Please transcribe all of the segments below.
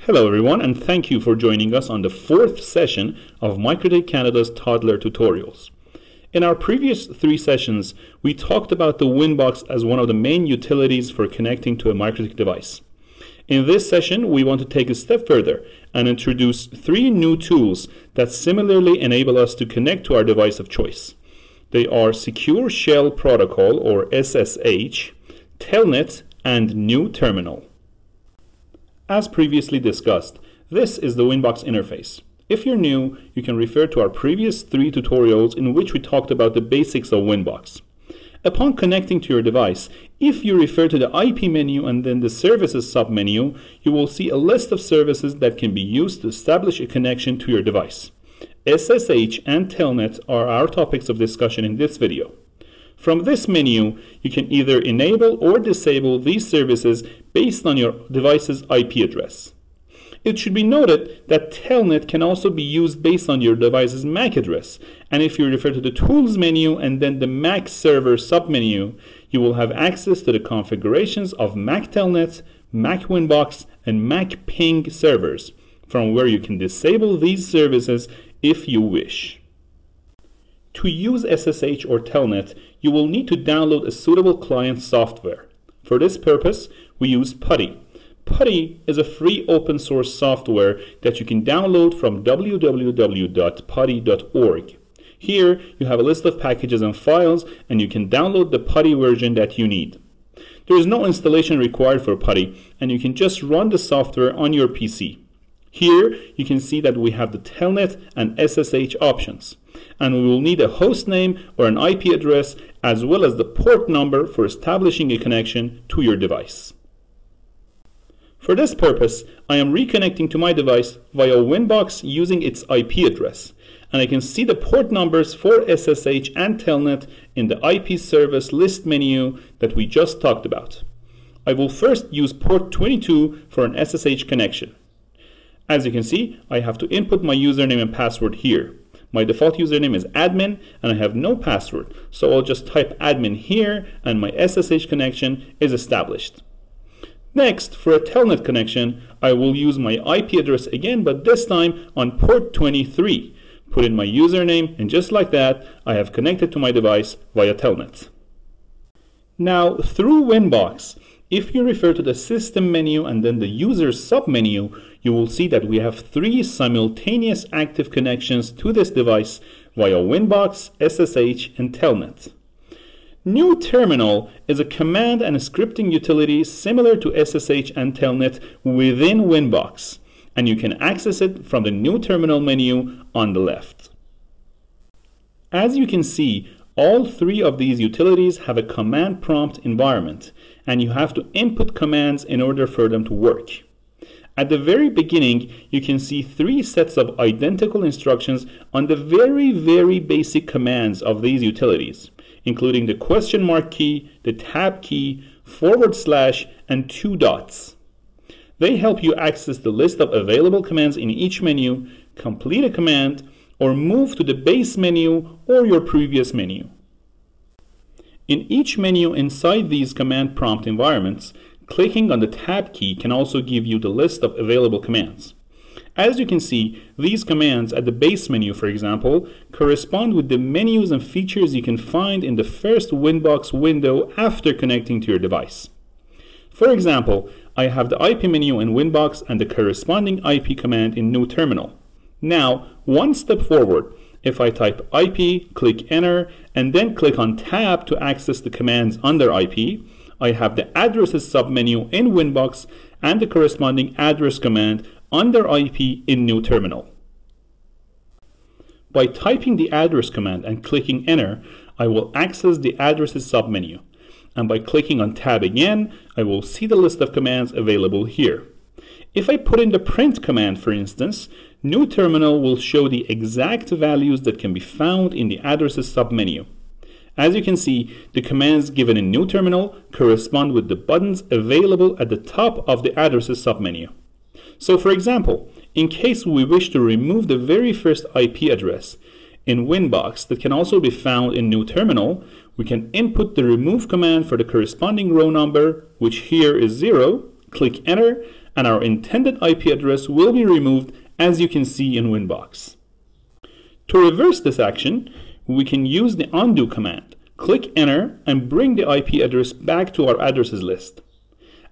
Hello everyone, and thank you for joining us on the fourth session of MikroTik Canada's Toddler Tutorials. In our previous three sessions, we talked about the WinBox as one of the main utilities for connecting to a MikroTik device. In this session, we want to take a step further and introduce three new tools that similarly enable us to connect to our device of choice. They are Secure Shell Protocol, or SSH, Telnet, and New Terminal. As previously discussed, this is the WinBox interface. If you're new, you can refer to our previous three tutorials in which we talked about the basics of WinBox. Upon connecting to your device, if you refer to the IP menu and then the Services submenu, you will see a list of services that can be used to establish a connection to your device. SSH and Telnet are our topics of discussion in this video. From this menu, you can either enable or disable these services based on your device's IP address. It should be noted that Telnet can also be used based on your device's MAC address, and if you refer to the Tools menu and then the Mac Server submenu, you will have access to the configurations of Mac Telnet, Mac WinBox, and Mac Ping servers, from where you can disable these services if you wish. To use SSH or Telnet, you will need to download a suitable client software. For this purpose, we use PuTTY. PuTTY is a free open source software that you can download from www.putty.org. Here, you have a list of packages and files, and you can download the PuTTY version that you need. There is no installation required for PuTTY, and you can just run the software on your PC. Here, you can see that we have the Telnet and SSH options, and we will need a host name or an IP address as well as the port number for establishing a connection to your device. For this purpose, I am reconnecting to my device via WinBox using its IP address, and I can see the port numbers for SSH and Telnet in the IP service list menu that we just talked about. I will first use port 22 for an SSH connection. As you can see, I have to input my username and password here. My default username is admin and I have no password, so I'll just type admin here and my SSH connection is established. Next, for a Telnet connection, I will use my IP address again, but this time on port 23. Put in my username, and just like that, I have connected to my device via Telnet. Now, through WinBox, if you refer to the System menu and then the User submenu, you will see that we have three simultaneous active connections to this device via WinBox, SSH, and Telnet. New Terminal is a command and a scripting utility similar to SSH and Telnet within WinBox, and you can access it from the New Terminal menu on the left. As you can see, all three of these utilities have a command prompt environment, and you have to input commands in order for them to work. At the very beginning, you can see three sets of identical instructions on the very basic commands of these utilities, including the question mark key, the tab key, /, and 2 dots. They help you access the list of available commands in each menu, complete a command, or move to the base menu or your previous menu. In each menu inside these command prompt environments, clicking on the tab key can also give you the list of available commands. As you can see, these commands at the base menu, for example, correspond with the menus and features you can find in the first WinBox window after connecting to your device. For example, I have the IP menu in WinBox and the corresponding IP command in New Terminal. Now, one step forward. If I type IP, click Enter, and then click on Tab to access the commands under IP, I have the Addresses submenu in WinBox and the corresponding address command under IP in New Terminal. By typing the address command and clicking Enter, I will access the Addresses submenu. And by clicking on Tab again, I will see the list of commands available here. If I put in the print command, for instance, New Terminal will show the exact values that can be found in the Addresses submenu. As you can see, the commands given in New Terminal correspond with the buttons available at the top of the Addresses submenu. So for example, in case we wish to remove the very first IP address in WinBox that can also be found in New Terminal, we can input the remove command for the corresponding row number, which here is 0, click Enter, and our intended IP address will be removed, as you can see in WinBox. To reverse this action, we can use the undo command. Click enter and bring the IP address back to our addresses list.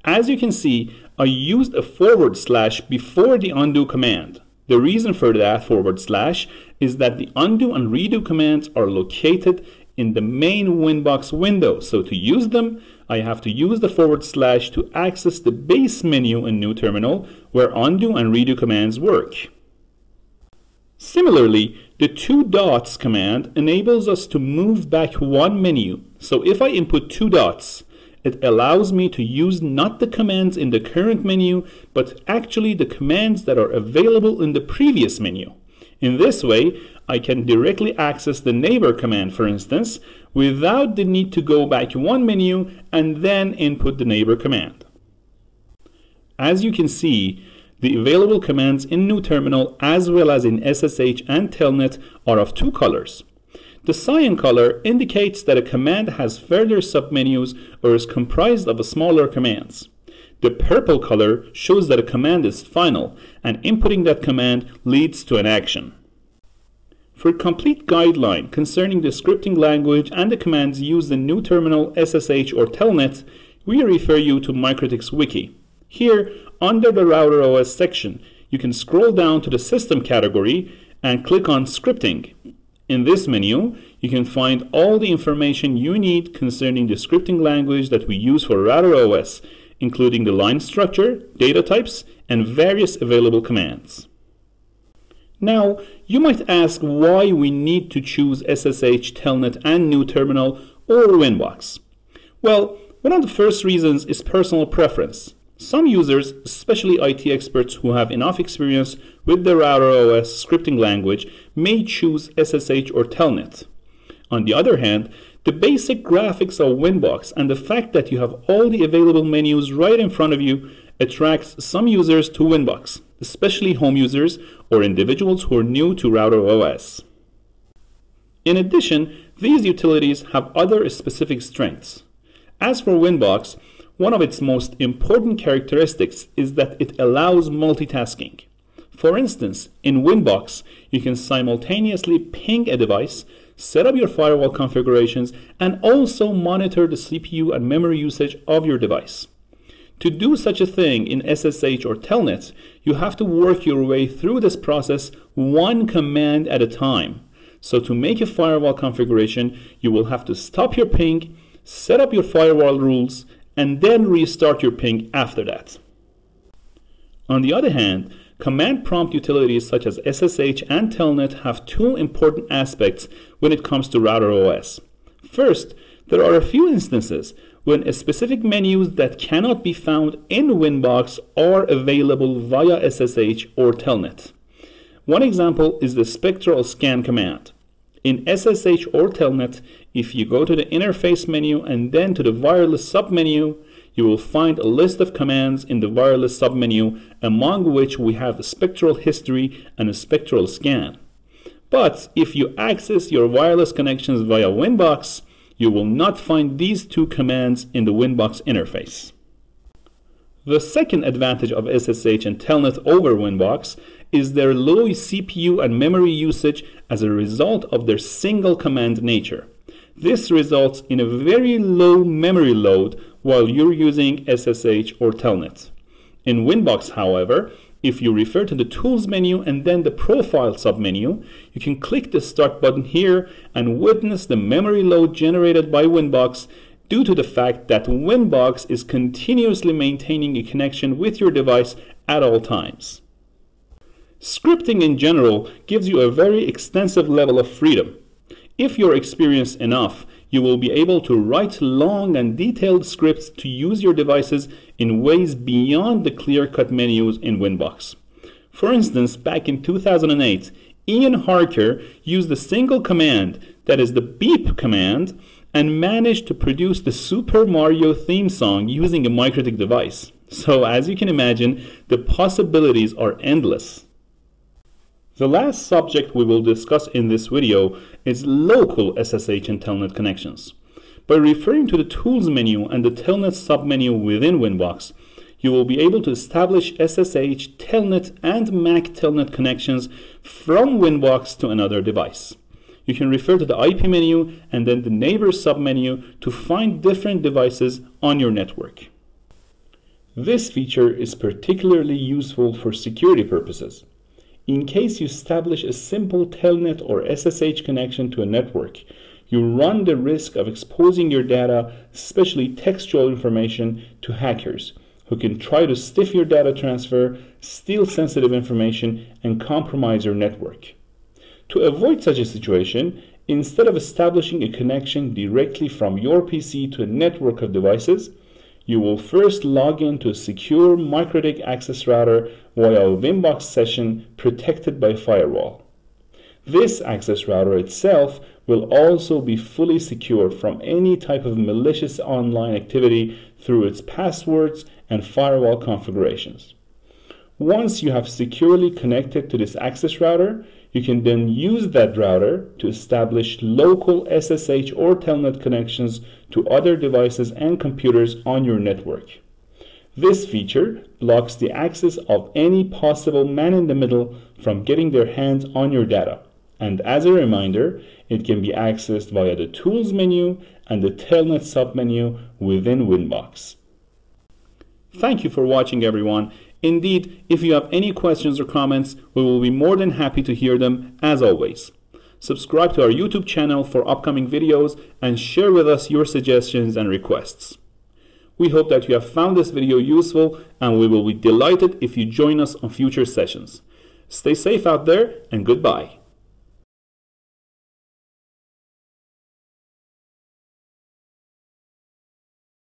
As you can see, I used a / before the undo command. The reason for that / is that the undo and redo commands are located in the main WinBox window. So to use them, I have to use the / to access the base menu in New Terminal where undo and redo commands work. Similarly, the 2 dots command enables us to move back one menu. So if I input 2 dots, it allows me to use not the commands in the current menu, but actually the commands that are available in the previous menu. In this way, I can directly access the neighbor command, for instance, without the need to go back one menu and then input the neighbor command. As you can see, the available commands in New Terminal as well as in SSH and Telnet are of 2 colors. The cyan color indicates that a command has further submenus or is comprised of smaller commands. The purple color shows that a command is final, and inputting that command leads to an action. For a complete guideline concerning the scripting language and the commands used in New Terminal, SSH, or Telnet, we refer you to MikroTik's wiki. Here, under the RouterOS section, you can scroll down to the System category and click on Scripting. In this menu, you can find all the information you need concerning the scripting language that we use for RouterOS, including the line structure, data types, and various available commands. Now, you might ask why we need to choose SSH, Telnet, and New Terminal or WinBox. Well, one of the first reasons is personal preference. Some users, especially IT experts who have enough experience with the RouterOS scripting language, may choose SSH or Telnet. On the other hand, the basic graphics of WinBox and the fact that you have all the available menus right in front of you attracts some users to WinBox, especially home users or individuals who are new to RouterOS. In addition, these utilities have other specific strengths. As for WinBox, one of its most important characteristics is that it allows multitasking. For instance, in WinBox, you can simultaneously ping a device, set up your firewall configurations, and also monitor the CPU and memory usage of your device. To do such a thing in SSH or Telnet, you have to work your way through this process one command at a time. So to make a firewall configuration, you will have to stop your ping, set up your firewall rules, and then restart your ping after that. On the other hand, command prompt utilities such as SSH and Telnet have 2 important aspects when it comes to RouterOS. First, there are a few instances when specific menus that cannot be found in WinBox are available via SSH or Telnet. One example is the spectral scan command. In SSH or Telnet, if you go to the interface menu and then to the wireless submenu, you will find a list of commands in the wireless submenu, among which we have a spectral history and a spectral scan. But if you access your wireless connections via WinBox, you will not find these 2 commands in the WinBox interface. The second advantage of SSH and Telnet over WinBox is their low CPU and memory usage as a result of their single command nature. This results in a very low memory load while you're using SSH or Telnet. In WinBox, however, if you refer to the Tools menu and then the Profile submenu, you can click the Start button here and witness the memory load generated by WinBox due to the fact that WinBox is continuously maintaining a connection with your device at all times. Scripting in general gives you a very extensive level of freedom. If you're experienced enough, you will be able to write long and detailed scripts to use your devices in ways beyond the clear-cut menus in WinBox. For instance, back in 2008, Ian Harker used a single command, that is the beep command, and managed to produce the Super Mario theme song using a MikroTik device. So as you can imagine, the possibilities are endless. The last subject we will discuss in this video is local SSH and Telnet connections. By referring to the Tools menu and the Telnet submenu within WinBox, you will be able to establish SSH, Telnet, and MAC Telnet connections from WinBox to another device. You can refer to the IP menu and then the neighbors submenu to find different devices on your network. This feature is particularly useful for security purposes. In case you establish a simple Telnet or SSH connection to a network, you run the risk of exposing your data, especially textual information, to hackers who can try to stiff your data transfer, steal sensitive information, and compromise your network. To avoid such a situation, instead of establishing a connection directly from your PC to a network of devices, you will first log in to a secure MikroTik access router via a WinBox session protected by firewall. This access router itself will also be fully secured from any type of malicious online activity through its passwords and firewall configurations. Once you have securely connected to this access router, you can then use that router to establish local SSH or Telnet connections to other devices and computers on your network. This feature blocks the access of any possible man-in-the-middle from getting their hands on your data. And as a reminder, it can be accessed via the Tools menu and the Telnet submenu within WinBox. Thank you for watching, everyone. Indeed, if you have any questions or comments, we will be more than happy to hear them as always. Subscribe to our YouTube channel for upcoming videos and share with us your suggestions and requests. We hope that you have found this video useful, and we will be delighted if you join us on future sessions. Stay safe out there, and goodbye.